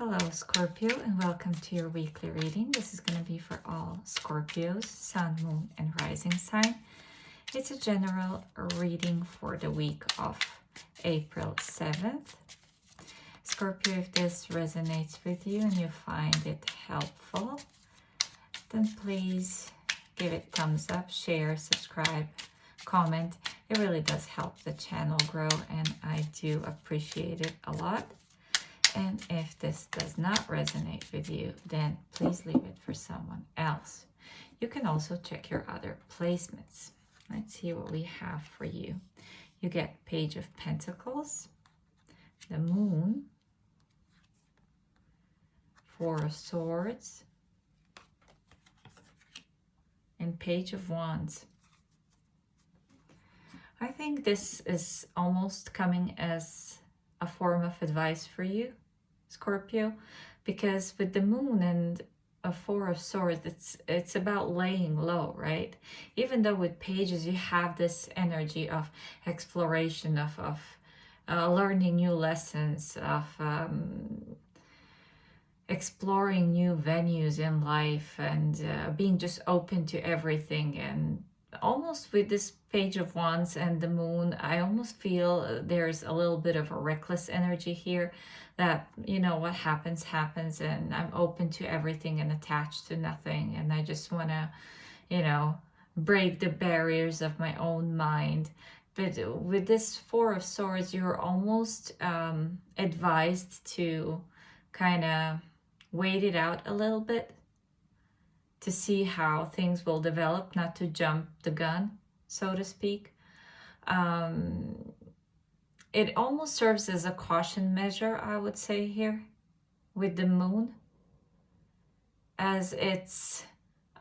Hello Scorpio, and welcome to your weekly reading. This is going to be for all Scorpios, Sun, Moon, and Rising sign. It's a general reading for the week of April 7th. Scorpio, if this resonates with you and you find it helpful, then please give it thumbs up, share, subscribe, comment. It really does help the channel grow, and I do appreciate it a lot. And if this does not resonate with you, then please leave it for someone else. You can also check your other placements. Let's see what we have for you. You get Page of Pentacles, the Moon, Four of Swords, and Page of Wands. I think this is almost coming as a form of advice for you, Scorpio, because with the Moon and a Four of Swords, it's about laying low, right? Even though with Pages you have this energy of exploration, of learning new lessons, of exploring new venues in life, and being just open to everything. And almost with this Page of Wands and the Moon, I almost feel there's a little bit of a reckless energy here, that, you know, what happens, happens, and I'm open to everything and attached to nothing. And I just want to, you know, break the barriers of my own mind. But with this Four of Swords, you're almost advised to kind of wait it out a little bit to see how things will develop, not to jump the gun, so to speak. It almost serves as a caution measure, I would say, here with the Moon, as it's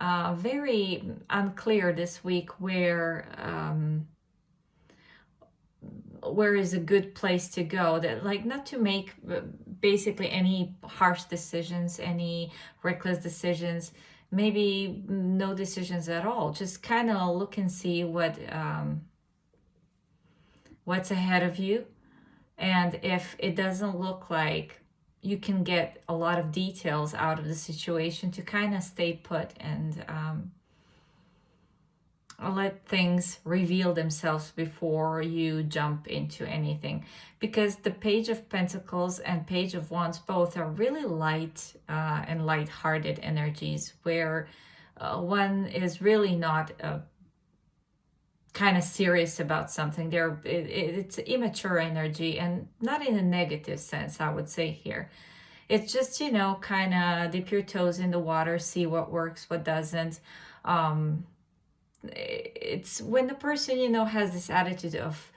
very unclear this week where is a good place to go. That, like, not to make basically any harsh decisions, any reckless decisions, maybe no decisions at all. Just kind of look and see what's ahead of you. And if it doesn't look like you can get a lot of details out of the situation, to kind of stay put and let things reveal themselves before you jump into anything. Because the Page of Pentacles and Page of Wands both are really light and light-hearted energies, where one is really not kind of serious about something. It's immature energy, and not in a negative sense, I would say here. It's just, you know, kind of dip your toes in the water, see what works, what doesn't. It's when the person, you know, has this attitude of,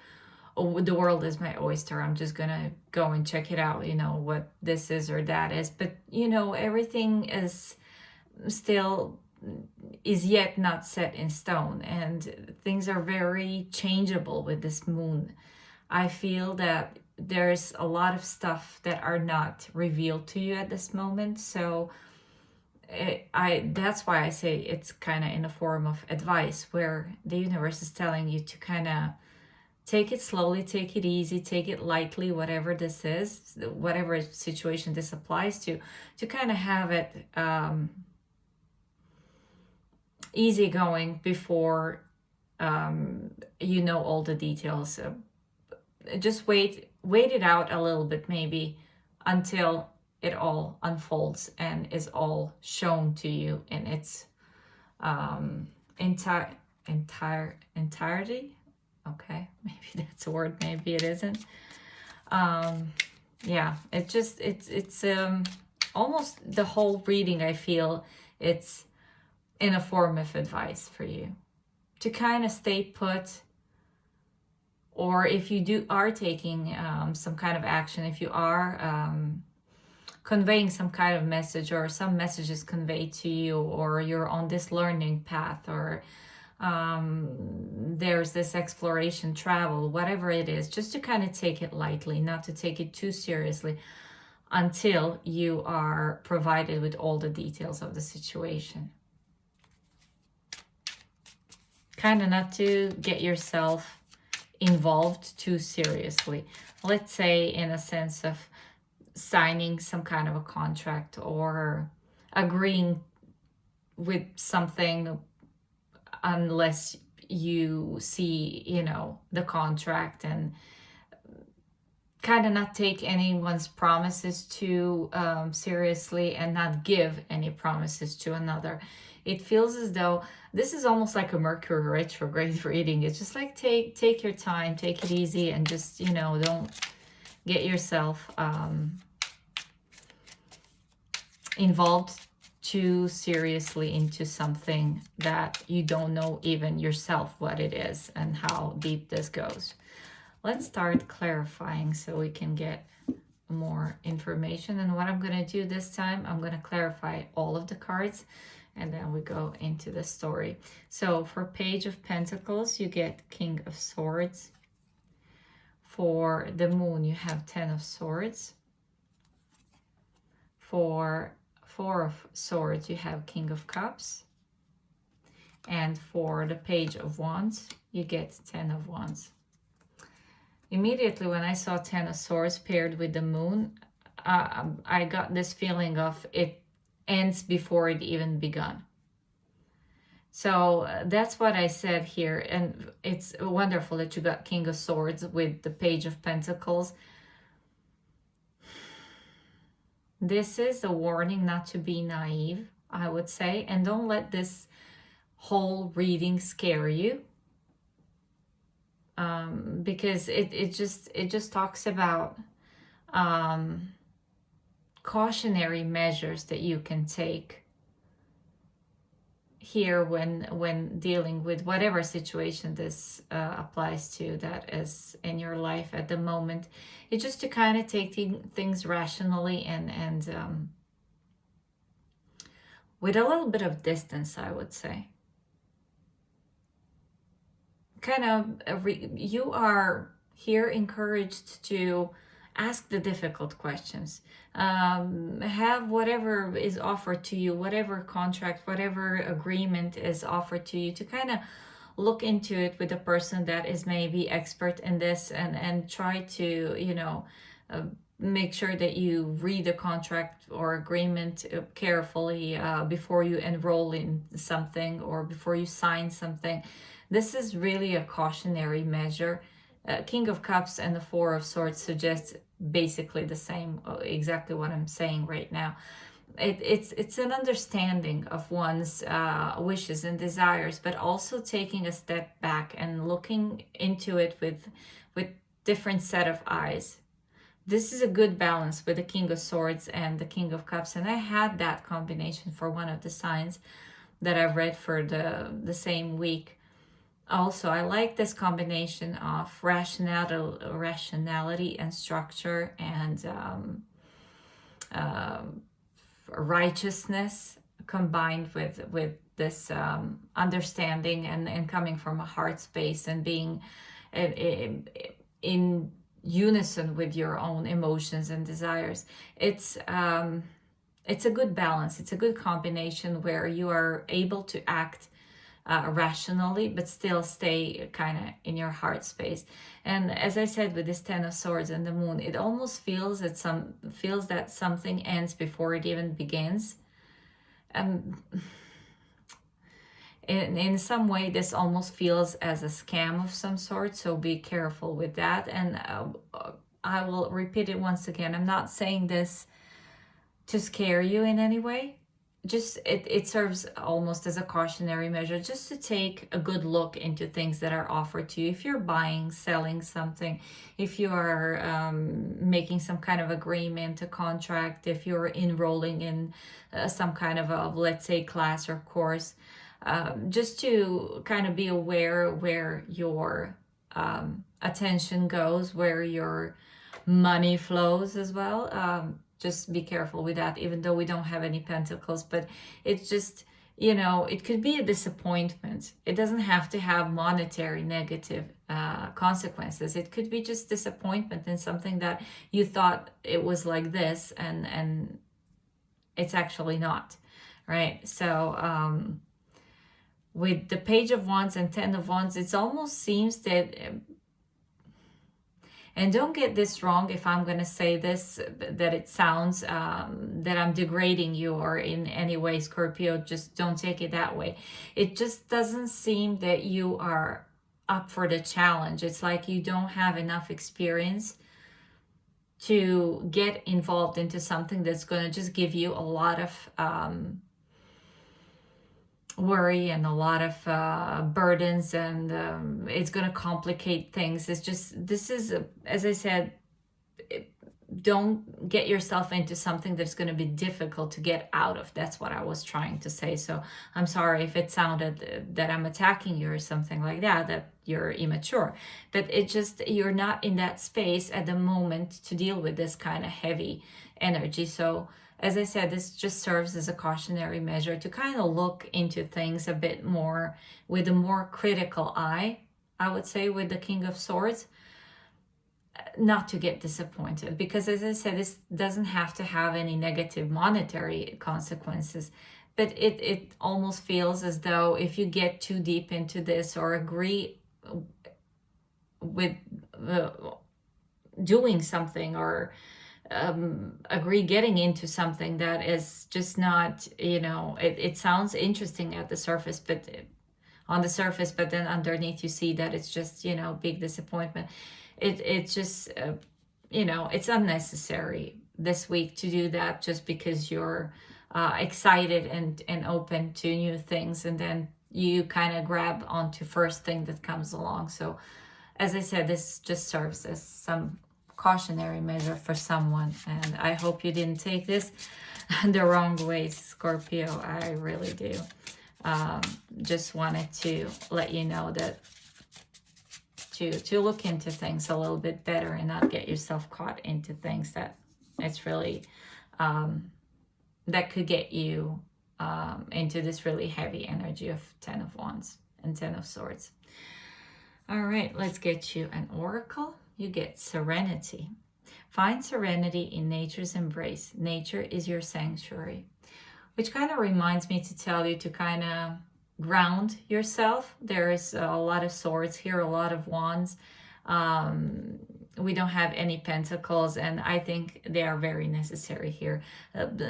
oh, the world is my oyster, I'm just gonna go and check it out, you know, what this is or that is. But, you know, everything is still is yet not set in stone, and things are very changeable with this Moon. I feel that there's a lot of stuff that are not revealed to you at this moment. So that's why I say it's kind of in a form of advice, where the universe is telling you to kind of take it slowly, take it easy, take it lightly, whatever this is, whatever situation this applies to kind of have it easygoing before you know all the details. Just wait it out a little bit, maybe, until it all unfolds and is all shown to you in its entirety. Okay, maybe that's a word, maybe it isn't. Yeah, it's almost the whole reading, I feel it's in a form of advice for you to kind of stay put. Or if you are taking some kind of action, if you are conveying some kind of message, or some message is conveyed to you, or you're on this learning path, or there's this exploration, travel, whatever it is, just to kind of take it lightly, not to take it too seriously until you are provided with all the details of the situation. Kind of not to get yourself involved too seriously. Let's say, in a sense of signing some kind of a contract or agreeing with something unless you see, you know, the contract, and kind of not take anyone's promises too seriously, and not give any promises to another. It feels as though this is almost like a Mercury retrograde reading. It's just like take your time, take it easy, and just, you know, don't get yourself involved too seriously into something that you don't know even yourself what it is and how deep this goes. Let's start clarifying so we can get more information. And what I'm going to do this time, I'm going to clarify all of the cards, and then we go into the story. So for Page of Pentacles, you get King of Swords. For the Moon, you have 10 of Swords. For Four of Swords, you have King of Cups. And for the Page of Wands, you get 10 of Wands. Immediately when I saw 10 of Swords paired with the Moon, I got this feeling of it ends before it even begun. So that's what I said here. And it's wonderful that you got King of Swords with the Page of Pentacles. This is a warning not to be naive, I would say. And don't let this whole reading scare you. Because it just talks about cautionary measures that you can take here when dealing with whatever situation this applies to that is in your life at the moment. It's just to kind of take things rationally and with a little bit of distance, I would say. Kind of, you are here encouraged to ask the difficult questions. Have whatever is offered to you, whatever contract, whatever agreement is offered to you, to kind of look into it with a person that is maybe expert in this, and try to, you know, make sure that you read the contract or agreement carefully before you enroll in something or before you sign something. This is really a cautionary measure. King of Cups and the Four of Swords suggests basically the same, exactly what I'm saying right now. It's an understanding of one's wishes and desires, but also taking a step back and looking into it with different set of eyes. This is a good balance with the King of Swords and the King of Cups, and I had that combination for one of the signs that I've read for the same week. Also, I like this combination of rationality and structure and righteousness combined with this understanding and coming from a heart space and being in unison with your own emotions and desires. It's a good balance. It's a good combination where you are able to act rationally, but still stay kind of in your heart space. And as I said, with this 10 of Swords and the Moon, it almost feels that something ends before it even begins. In some way, this almost feels as a scam of some sort, so be careful with that. And I will repeat it once again. I'm not saying this to scare you in any way. Just it serves almost as a cautionary measure, just to take a good look into things that are offered to you. If you're buying, selling something, if you are making some kind of agreement, a contract, if you're enrolling in some kind of a, let's say, class or course, just to kind of be aware where your attention goes, where your money flows as well. Just be careful with that, even though we don't have any pentacles. But it's just, you know, it could be a disappointment. It doesn't have to have monetary negative consequences. It could be just disappointment in something that you thought it was like this, and it's actually not, right? So with the Page of Wands and 10 of Wands, it almost seems that And don't get this wrong if I'm going to say this, that it sounds that I'm degrading you or in any way, Scorpio. Just don't take it that way. It just doesn't seem that you are up for the challenge. It's like you don't have enough experience to get involved into something that's going to just give you a lot of worry and a lot of burdens, and it's going to complicate things. It's just, this is, as I said, don't get yourself into something that's going to be difficult to get out of. That's what I was trying to say. So I'm sorry if it sounded that I'm attacking you or something like that, that you're immature. But it just, you're not in that space at the moment to deal with this kind of heavy energy. So as I said, this just serves as a cautionary measure to kind of look into things a bit more with a more critical eye, I would say, with the King of Swords. Not to get disappointed, because as I said, this doesn't have to have any negative monetary consequences, but it almost feels as though if you get too deep into this or agree with doing something, or agree getting into something that is just not, it sounds interesting at the surface, but on the surface, but then underneath you see that it's just, big disappointment. It's just, it's unnecessary this week to do that, just because you're excited and open to new things, and then you kind of grab onto first thing that comes along. So as I said, this just serves as some cautionary measure for someone, and I hope you didn't take this the wrong way, Scorpio. I really do. Just wanted to let you know that to look into things a little bit better and not get yourself caught into things that it's really that could get you into this really heavy energy of 10 of Wands and 10 of Swords. All right, let's get you an oracle. You get Serenity. Find serenity in nature's embrace. Nature is your sanctuary, which kind of reminds me to tell you to kind of ground yourself. There's a lot of swords here, a lot of wands. We don't have any pentacles, and I think they are very necessary here.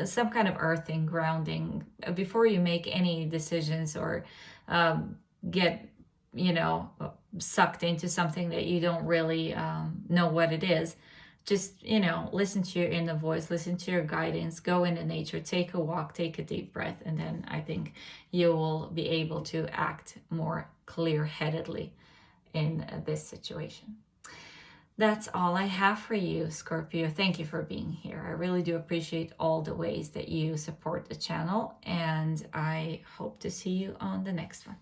Some kind of earthing, grounding, before you make any decisions or get, sucked into something that you don't really know what it is. Just, listen to your inner voice, listen to your guidance, go into nature, take a walk, take a deep breath, and then I think you will be able to act more clear-headedly in this situation. That's all I have for you, Scorpio. Thank you for being here. I really do appreciate all the ways that you support the channel, and I hope to see you on the next one.